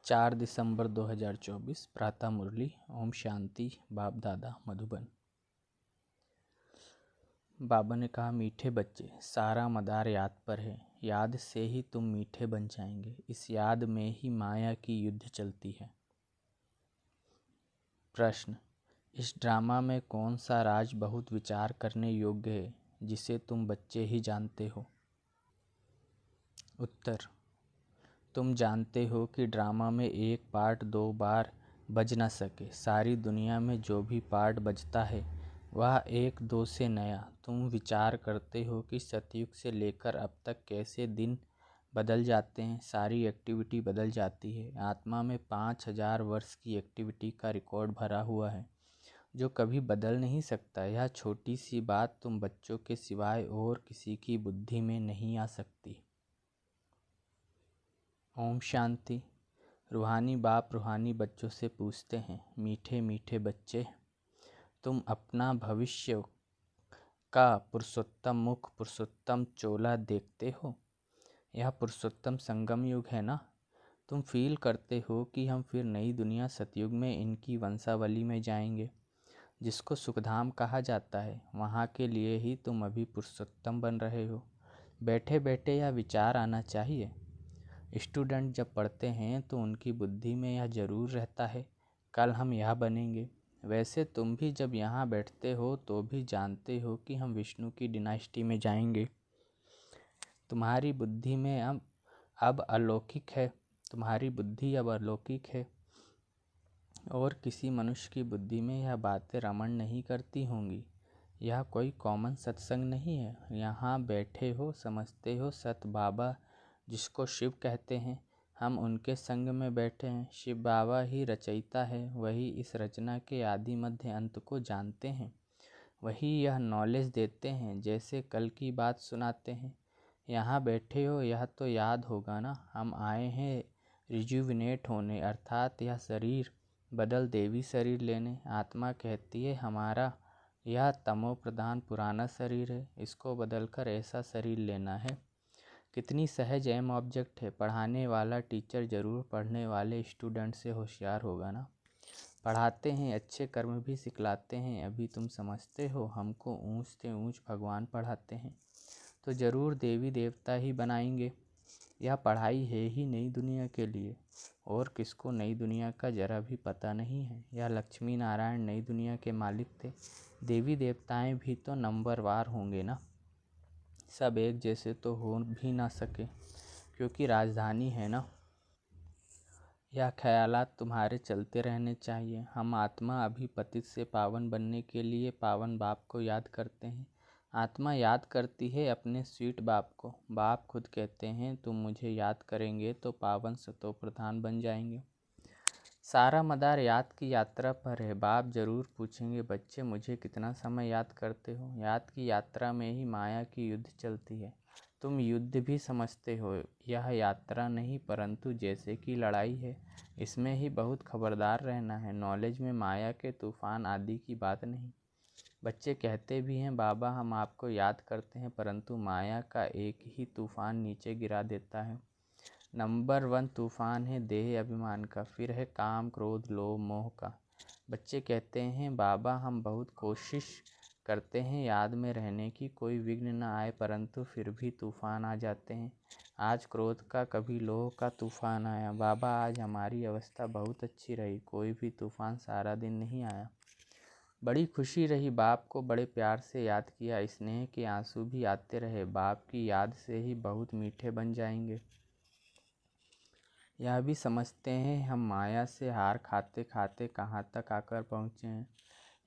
4 दिसंबर 2024 प्रातः मुरली। ओम शांति। बाप दादा मधुबन। बाबा ने कहा, मीठे बच्चे, सारा मदार याद पर है। याद से ही तुम मीठे बन जाएंगे। इस याद में ही माया की युद्ध चलती है। प्रश्न, इस ड्रामा में कौन सा राज बहुत विचार करने योग्य है जिसे तुम बच्चे ही जानते हो? उत्तर, तुम जानते हो कि ड्रामा में एक पार्ट 2 बार बज न सके। सारी दुनिया में जो भी पार्ट बजता है वह 1-2 से नया। तुम विचार करते हो कि सतयुग से लेकर अब तक कैसे दिन बदल जाते हैं, सारी एक्टिविटी बदल जाती है। आत्मा में 5000 वर्ष की एक्टिविटी का रिकॉर्ड भरा हुआ है जो कभी बदल नहीं सकता। यह छोटी सी बात तुम बच्चों के सिवाय और किसी की बुद्धि में नहीं आ सकती। ओम शांति। रूहानी बाप रूहानी बच्चों से पूछते हैं, मीठे मीठे बच्चे, तुम अपना भविष्य का पुरुषोत्तम मुख, पुरुषोत्तम चोला देखते हो? यह पुरुषोत्तम संगम युग है ना? तुम फील करते हो कि हम फिर नई दुनिया सतयुग में इनकी वंशावली में जाएंगे जिसको सुखधाम कहा जाता है। वहाँ के लिए ही तुम अभी पुरुषोत्तम बन रहे हो। बैठे बैठे यह विचार आना चाहिए। स्टूडेंट जब पढ़ते हैं तो उनकी बुद्धि में यह जरूर रहता है, कल हम यह बनेंगे। वैसे तुम भी जब यहाँ बैठते हो तो भी जानते हो कि हम विष्णु की डिनास्टी में जाएंगे। तुम्हारी बुद्धि में अब अलौकिक है। तुम्हारी बुद्धि अब अलौकिक है और किसी मनुष्य की बुद्धि में यह बातें रमण नहीं करती होंगी। यह कोई कॉमन सत्संग नहीं है। यहाँ बैठे हो, समझते हो सत बाबा जिसको शिव कहते हैं, हम उनके संग में बैठे हैं। शिव बाबा ही रचयिता है, वही इस रचना के आदि मध्य अंत को जानते हैं, वही यह नॉलेज देते हैं, जैसे कल की बात सुनाते हैं। यहाँ बैठे हो, यह तो याद होगा ना, हम आए हैं रिजुविनेट होने, अर्थात यह शरीर बदल देवी शरीर लेने। आत्मा कहती है हमारा यह तमो प्रधान पुराना शरीर है, इसको बदलकर ऐसा शरीर लेना है। कितनी सहज एम ऑब्जेक्ट है। पढ़ाने वाला टीचर जरूर पढ़ने वाले स्टूडेंट से होशियार होगा ना। पढ़ाते हैं, अच्छे कर्म भी सिखलाते हैं। अभी तुम समझते हो हमको ऊंच से ऊंच भगवान पढ़ाते हैं तो ज़रूर देवी देवता ही बनाएंगे। यह पढ़ाई है ही नई दुनिया के लिए, और किसको नई दुनिया का जरा भी पता नहीं है। यह लक्ष्मी नारायण नई दुनिया के मालिक थे। देवी देवताएं भी तो नंबरवार होंगे ना। सब एक जैसे तो हो भी ना सके क्योंकि राजधानी है ना। यह ख्यालात तुम्हारे चलते रहने चाहिए। हम आत्मा अभी पतित से पावन बनने के लिए पावन बाप को याद करते हैं। आत्मा याद करती है अपने स्वीट बाप को। बाप खुद कहते हैं तुम मुझे याद करेंगे तो पावन सतो प्रधान बन जाएंगे। सारा मदार याद की यात्रा पर है। बाप जरूर पूछेंगे, बच्चे मुझे कितना समय याद करते हो? याद की यात्रा में ही माया की युद्ध चलती है। तुम युद्ध भी समझते हो, यह यात्रा नहीं परंतु जैसे कि लड़ाई है। इसमें ही बहुत खबरदार रहना है। नॉलेज में माया के तूफान आदि की बात नहीं। बच्चे कहते भी हैं, बाबा हम आपको याद करते हैं परंतु माया का एक ही तूफान नीचे गिरा देता है। नंबर 1 तूफान है देह अभिमान का, फिर है काम क्रोध लोभ मोह का। बच्चे कहते हैं, बाबा हम बहुत कोशिश करते हैं याद में रहने की, कोई विघ्न न आए परंतु फिर भी तूफान आ जाते हैं। आज क्रोध का, कभी लोह का तूफान आया। बाबा आज हमारी अवस्था बहुत अच्छी रही, कोई भी तूफान सारा दिन नहीं आया। बड़ी खुशी रही। बाप को बड़े प्यार से याद किया, स्नेह के आंसू भी आते रहे। बाप की याद से ही बहुत मीठे बन जाएंगे। यह भी समझते हैं हम माया से हार खाते खाते कहाँ तक आकर पहुँचे हैं।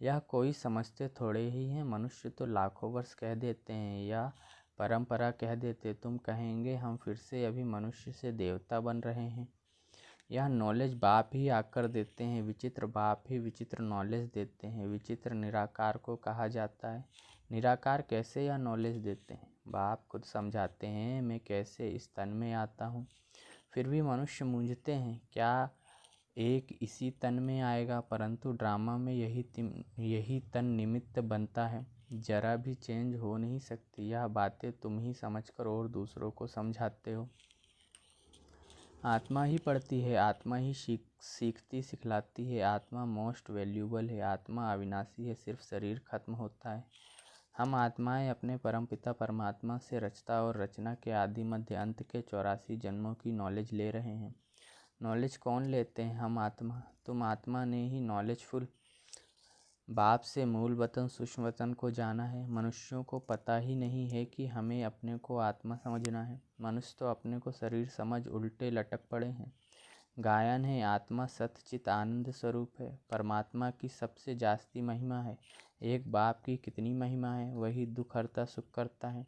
यह कोई समझते थोड़े ही हैं। मनुष्य तो लाखों वर्ष कह देते हैं या परंपरा कह देते। तुम कहेंगे हम फिर से अभी मनुष्य से देवता बन रहे हैं। यह नॉलेज बाप ही आकर देते हैं। विचित्र बाप ही विचित्र नॉलेज देते हैं। विचित्र निराकार को कहा जाता है। निराकार कैसे यह नॉलेज देते हैं? बाप खुद समझाते हैं, मैं कैसे इस तन में आता हूँ। फिर भी मनुष्य मूंझते हैं, क्या एक इसी तन में आएगा? परंतु ड्रामा में यही तन निमित्त बनता है, जरा भी चेंज हो नहीं सकती। यह बातें तुम ही समझकर और दूसरों को समझाते हो। आत्मा ही पढ़ती है, आत्मा ही सीखती सिखलाती है। आत्मा मोस्ट वैल्यूबल है, आत्मा अविनाशी है, सिर्फ शरीर खत्म होता है। हम आत्माएं अपने परमपिता परमात्मा से रचता और रचना के आदि मध्य अंत के 84 जन्मों की नॉलेज ले रहे हैं। नॉलेज कौन लेते हैं? हम आत्मा। तुम आत्मा ने ही नॉलेजफुल बाप से मूल वतन सूक्ष्म वतन को जाना है। मनुष्यों को पता ही नहीं है कि हमें अपने को आत्मा समझना है। मनुष्य तो अपने को शरीर समझ उल्टे लटक पड़े हैं। गायन है, आत्मा सतचित आनंद स्वरूप है। परमात्मा की सबसे जास्ती महिमा है। एक बाप की कितनी महिमा है, वही दुख हरता सुख करता है।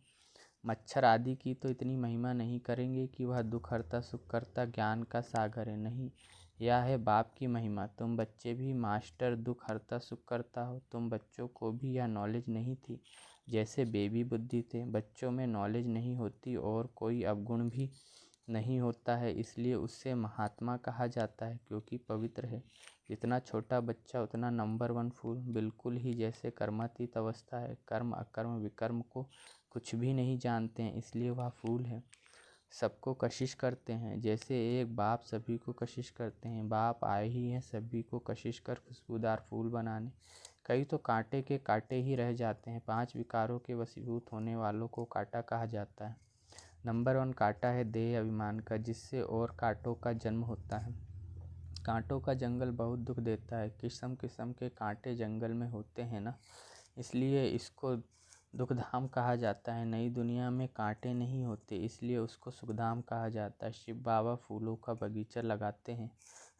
मच्छर आदि की तो इतनी महिमा नहीं करेंगे कि वह दुख हरता सुख करता ज्ञान का सागर है। नहीं, यह है बाप की महिमा। तुम बच्चे भी मास्टर दुख हरता सुख करता हो। तुम बच्चों को भी यह नॉलेज नहीं थी। जैसे बेबी बुद्धि थे, बच्चों में नॉलेज नहीं होती और कोई अवगुण भी नहीं होता है, इसलिए उससे महात्मा कहा जाता है, क्योंकि पवित्र है। जितना छोटा बच्चा उतना नंबर 1 फूल। बिल्कुल ही जैसे कर्मातीत अवस्था है, कर्म अकर्म विकर्म को कुछ भी नहीं जानते हैं, इसलिए वह फूल है। सबको कशिश करते हैं, जैसे एक बाप सभी को कशिश करते हैं। बाप आए ही हैं सभी को कशिश कर खुशबूदार फूल बनाने। कई तो कांटे के कांटे ही रह जाते हैं। 5 विकारों के वशीभूत होने वालों को कांटा कहा जाता है। नंबर 1 कांटा है देह अभिमान का, जिससे और कांटों का जन्म होता है। कांटों का जंगल बहुत दुख देता है। किस्म किस्म के कांटे जंगल में होते हैं ना, इसलिए इसको दुखधाम कहा जाता है। नई दुनिया में कांटे नहीं होते, इसलिए उसको सुखधाम कहा जाता है। शिव बाबा फूलों का बगीचा लगाते हैं,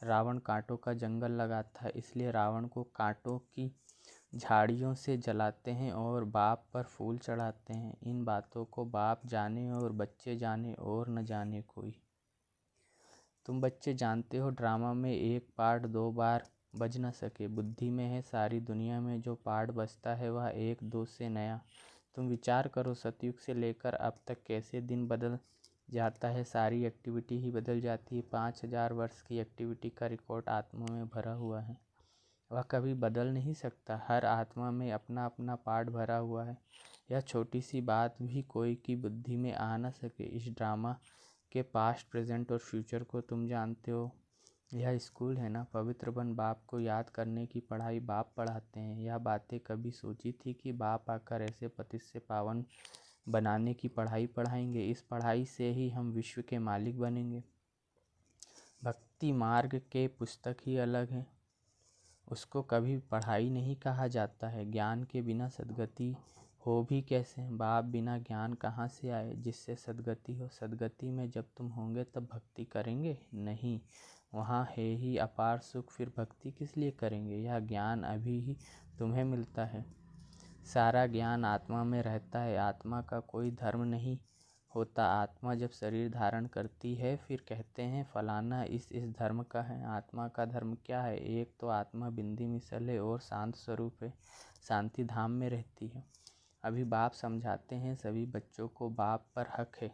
रावण कांटों का जंगल लगाता है, इसलिए रावण को कांटों की झाड़ियों से जलाते हैं और बाप पर फूल चढ़ाते हैं। इन बातों को बाप जाने और बच्चे जाने और न जाने कोई। तुम बच्चे जानते हो ड्रामा में एक पार्ट 2 बार बज न सके। बुद्धि में है सारी दुनिया में जो पार्ट बजता है वह 1-2 से नया। तुम विचार करो सतयुग से लेकर अब तक कैसे दिन बदल जाता है, सारी एक्टिविटी ही बदल जाती है। 5000 वर्ष की एक्टिविटी का रिकॉर्ड आत्मा में भरा हुआ है, वह कभी बदल नहीं सकता। हर आत्मा में अपना अपना पार्ट भरा हुआ है। यह छोटी सी बात भी कोई की बुद्धि में आ न सके। इस ड्रामा के पास्ट प्रेजेंट और फ्यूचर को तुम जानते हो। यह स्कूल है ना, पवित्र बन बाप को याद करने की पढ़ाई बाप पढ़ाते हैं। यह बातें कभी सोची थी कि बाप आकर ऐसे पतित से पावन बनाने की पढ़ाई पढ़ाएंगे? इस पढ़ाई से ही हम विश्व के मालिक बनेंगे। भक्ति मार्ग के पुस्तक ही अलग है, उसको कभी पढ़ाई नहीं कहा जाता है। ज्ञान के बिना सद्गति हो भी कैसे? बाप बिना ज्ञान कहाँ से आए जिससे सद्गति हो? सद्गति में जब तुम होंगे तब भक्ति करेंगे? नहीं, वहाँ है ही अपार सुख, फिर भक्ति किस लिए करेंगे? यह ज्ञान अभी ही तुम्हें मिलता है। सारा ज्ञान आत्मा में रहता है। आत्मा का कोई धर्म नहीं होता। आत्मा जब शरीर धारण करती है फिर कहते हैं फलाना इस धर्म का है। आत्मा का धर्म क्या है? एक तो आत्मा बिंदी मिसल है और शांत स्वरूप है, शांति धाम में रहती है। अभी बाप समझाते हैं सभी बच्चों को बाप पर हक है।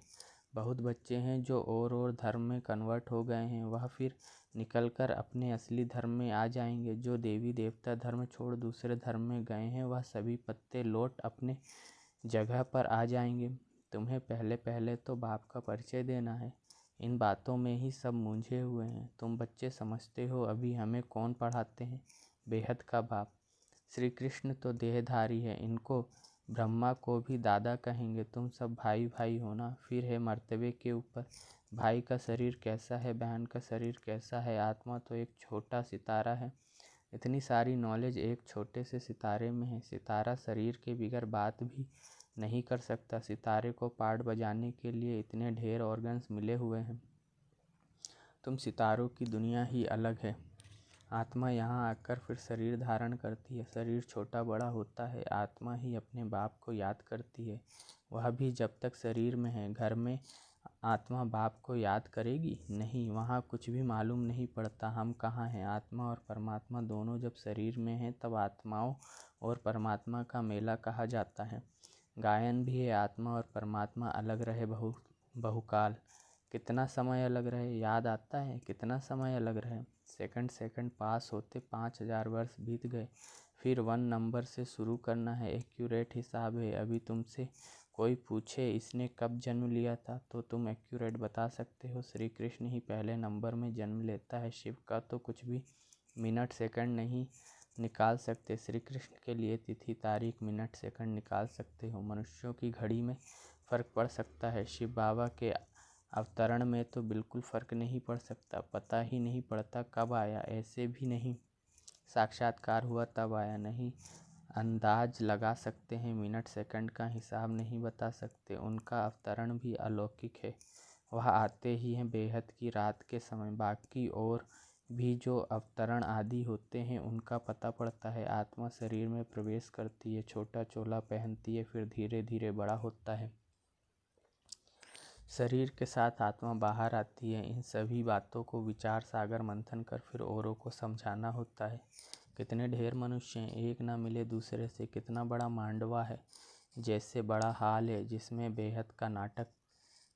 बहुत बच्चे हैं जो और धर्म में कन्वर्ट हो गए हैं, वह फिर निकलकर अपने असली धर्म में आ जाएंगे। जो देवी देवता धर्म छोड़ दूसरे धर्म में गए हैं वह सभी पत्ते लौट अपने जगह पर आ जाएंगे। तुम्हें पहले पहले तो बाप का परिचय देना है। इन बातों में ही सब मूंझे हुए हैं। तुम बच्चे समझते हो अभी हमें कौन पढ़ाते हैं? बेहद का बाप। श्री कृष्ण तो देहधारी है, इनको ब्रह्मा को भी दादा कहेंगे। तुम सब भाई भाई हो ना। फिर है मर्तबे के ऊपर, भाई का शरीर कैसा है, बहन का शरीर कैसा है? आत्मा तो एक छोटा सितारा है। इतनी सारी नॉलेज एक छोटे से सितारे में है। सितारा शरीर के बिगर बात भी नहीं कर सकता। सितारे को पार्ट बजाने के लिए इतने ढेर ऑर्गन्स मिले हुए हैं। तुम सितारों की दुनिया ही अलग है। आत्मा यहाँ आकर फिर शरीर धारण करती है। शरीर छोटा बड़ा होता है, आत्मा ही अपने बाप को याद करती है, वह भी जब तक शरीर में है। घर में आत्मा बाप को याद करेगी? नहीं, वहाँ कुछ भी मालूम नहीं पड़ता हम कहाँ हैं। आत्मा और परमात्मा दोनों जब शरीर में हैं तब आत्माओं और परमात्मा का मेला कहा जाता है। गायन भी है, आत्मा और परमात्मा अलग रहे बहुकाल। कितना समय अलग रहे? याद आता है कितना समय अलग रहे? सेकंड सेकंड पास होते 5000 वर्ष बीत गए। फिर 1 नंबर से शुरू करना है, एक्यूरेट हिसाब है। अभी तुमसे कोई पूछे इसने कब जन्म लिया था तो तुम एक्यूरेट बता सकते हो श्री कृष्ण ही पहले नंबर में जन्म लेता है। शिव का तो कुछ भी मिनट सेकंड नहीं निकाल सकते, श्री कृष्ण के लिए तिथि तारीख मिनट सेकंड निकाल सकते हो। मनुष्यों की घड़ी में फ़र्क पड़ सकता है, शिव बाबा के अवतरण में तो बिल्कुल फ़र्क नहीं पड़ सकता। पता ही नहीं पड़ता कब आया, ऐसे भी नहीं साक्षात्कार हुआ तब आया, नहीं अंदाज लगा सकते हैं, मिनट सेकंड का हिसाब नहीं बता सकते। उनका अवतरण भी अलौकिक है, वह आते ही हैं बेहद की रात के समय। बाकी और भी जो अवतरण आदि होते हैं उनका पता पड़ता है। आत्मा शरीर में प्रवेश करती है, छोटा चोला पहनती है, फिर धीरे धीरे बड़ा होता है। शरीर के साथ आत्मा बाहर आती है। इन सभी बातों को विचार सागर मंथन कर फिर औरों को समझाना होता है। कितने ढेर मनुष्य हैं, एक ना मिले दूसरे से। कितना बड़ा मांडवा है, जैसे बड़ा हाल है जिसमें बेहद का नाटक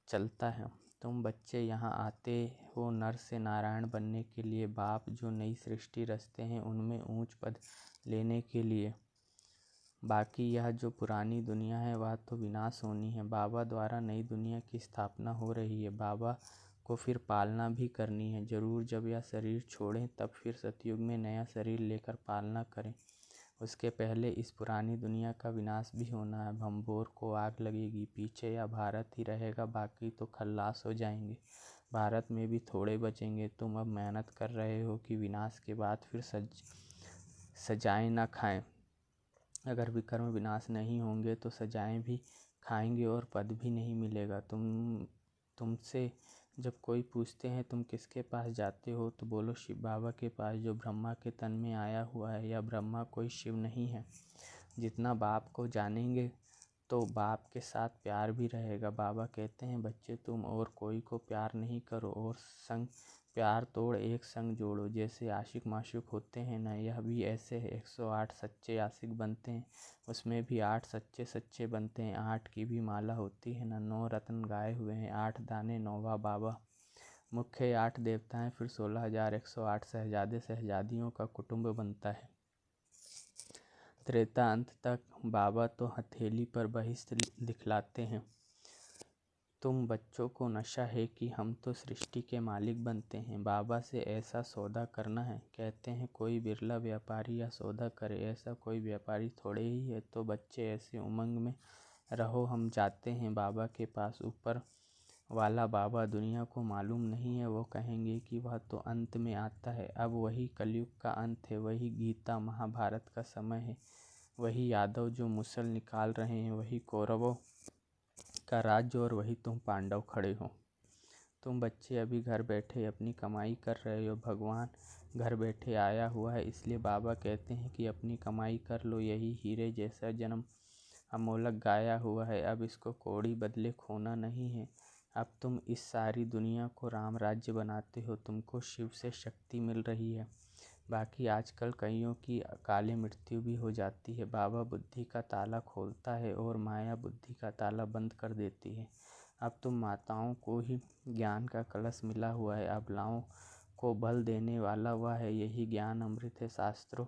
चलता है। तुम बच्चे यहाँ आते हो नर से नारायण बनने के लिए, बाप जो नई सृष्टि रचते हैं उनमें ऊंच पद लेने के लिए। बाकी यह जो पुरानी दुनिया है वह तो विनाश होनी है। बाबा द्वारा नई दुनिया की स्थापना हो रही है, बाबा को फिर पालना भी करनी है जरूर। जब यह शरीर छोड़ें तब फिर सतयुग में नया शरीर लेकर पालना करें। उसके पहले इस पुरानी दुनिया का विनाश भी होना है। भंबोर को आग लगेगी, पीछे या भारत ही रहेगा, बाकी तो खल्लास हो जाएंगे। भारत में भी थोड़े बचेंगे। तुम अब मेहनत कर रहे हो कि विनाश के बाद फिर सजाएं न खाएं। अगर विकर्म विनाश नहीं होंगे तो सजाएं भी खाएंगे और पद भी नहीं मिलेगा। तुमसे जब कोई पूछते हैं तुम किसके पास जाते हो तो बोलो शिव बाबा के पास, जो ब्रह्मा के तन में आया हुआ है। या ब्रह्मा कोई शिव नहीं है। जितना बाप को जानेंगे तो बाप के साथ प्यार भी रहेगा। बाबा कहते हैं बच्चे तुम और कोई को प्यार नहीं करो और संग प्यार तोड़ एक संग जोड़ो। जैसे आशिक माशूक होते हैं ना, यह भी ऐसे है। 108 सच्चे आशिक बनते हैं, उसमें भी 8 सच्चे सच्चे बनते हैं। 8 की भी माला होती है ना। 9 रत्न गाए हुए हैं, 8 दाने 9वां बाबा। मुख्य 8 देवता हैं, फिर 16,108 शहजादे शहजादियों का कुटुंब बनता है। त्रेता अंत तक बाबा तो हथेली पर बहिष्ठ दिखलाते हैं। तुम बच्चों को नशा है कि हम तो सृष्टि के मालिक बनते हैं, बाबा से ऐसा सौदा करना है। कहते हैं कोई बिरला व्यापारी या सौदा करे, ऐसा कोई व्यापारी थोड़े ही है। तो बच्चे ऐसे उमंग में रहो, हम जाते हैं बाबा के पास। ऊपर वाला बाबा दुनिया को मालूम नहीं है, वो कहेंगे कि वह तो अंत में आता है। अब वही कलयुग का अंत है, वही गीता महाभारत का समय है, वही यादव जो मुसल निकाल रहे हैं, वही कौरवों का राज्य और वही तुम पांडव खड़े हो। तुम बच्चे अभी घर बैठे अपनी कमाई कर रहे हो, भगवान घर बैठे आया हुआ है, इसलिए बाबा कहते हैं कि अपनी कमाई कर लो। यही हीरे जैसा जन्म अमोलक गाया हुआ है, अब इसको कौड़ी बदले खोना नहीं है। अब तुम इस सारी दुनिया को राम राज्य बनाते हो, तुमको शिव से शक्ति मिल रही है। बाकी आजकल कईयों की अकाले मृत्यु भी हो जाती है। बाबा बुद्धि का ताला खोलता है और माया बुद्धि का ताला बंद कर देती है। अब तुम माताओं को ही ज्ञान का कलश मिला हुआ है, अबलाओं को बल देने वाला वह है। यही ज्ञान अमृत है, शास्त्रों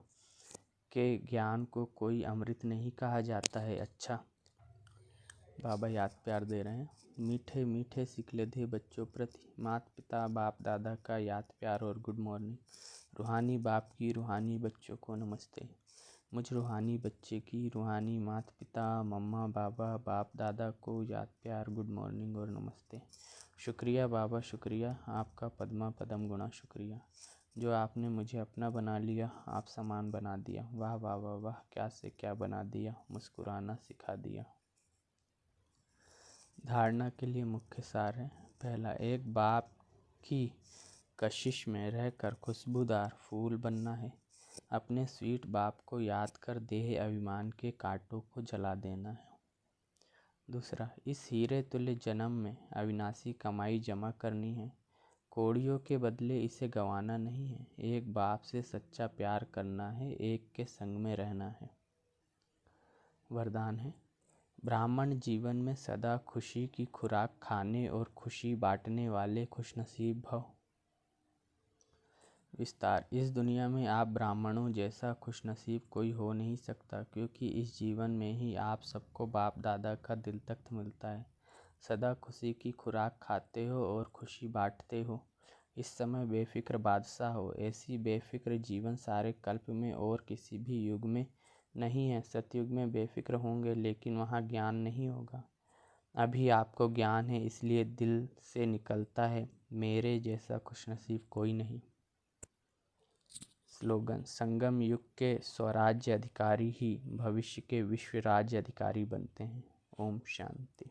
के ज्ञान को कोई अमृत नहीं कहा जाता है। अच्छा, बाबा याद प्यार दे रहे हैं। मीठे मीठे सिकलधे बच्चों प्रति माता पिता बाप दादा का याद प्यार और गुड मॉर्निंग। रूहानी बाप की रूहानी बच्चों को नमस्ते। मुझ रूहानी बच्चे की रूहानी माता पिता मम्मा बाबा बाप दादा को याद प्यार गुड मॉर्निंग और नमस्ते। शुक्रिया बाबा, शुक्रिया आपका पद्मा पदम गुणा शुक्रिया, जो आपने मुझे अपना बना लिया, आप समान बना दिया। वाह वाह वाह वाह, क्या से क्या बना दिया, मुस्कुराना सिखा दिया। धारणा के लिए मुख्य सार है। पहला, एक बाप की कशिश में रहकर खुशबूदार फूल बनना है। अपने स्वीट बाप को याद कर देह अभिमान के कांटों को जला देना है। दूसरा, इस हीरे तुल्य जन्म में अविनाशी कमाई जमा करनी है। कौड़ियों के बदले इसे गंवाना नहीं है। एक बाप से सच्चा प्यार करना है, एक के संग में रहना है। वरदान है, ब्राह्मण जीवन में सदा खुशी की खुराक खाने और खुशी बांटने वाले खुशनसीब भव। विस्तार। इस दुनिया में आप ब्राह्मणों जैसा खुशनसीब कोई हो नहीं सकता, क्योंकि इस जीवन में ही आप सबको बाप दादा का दिल तख्त मिलता है। सदा खुशी की खुराक खाते हो और खुशी बांटते हो। इस समय बेफिक्र बादशाह हो। ऐसी बेफिक्र जीवन सारे कल्प में और किसी भी युग में नहीं है। सतयुग में बेफिक्र होंगे, लेकिन वहाँ ज्ञान नहीं होगा। अभी आपको ज्ञान है, इसलिए दिल से निकलता है, मेरे जैसा खुशनसीब कोई नहीं। स्लोगन। संगम युग के स्वराज्य अधिकारी ही भविष्य के विश्व राज्य अधिकारी बनते हैं। ओम शांति।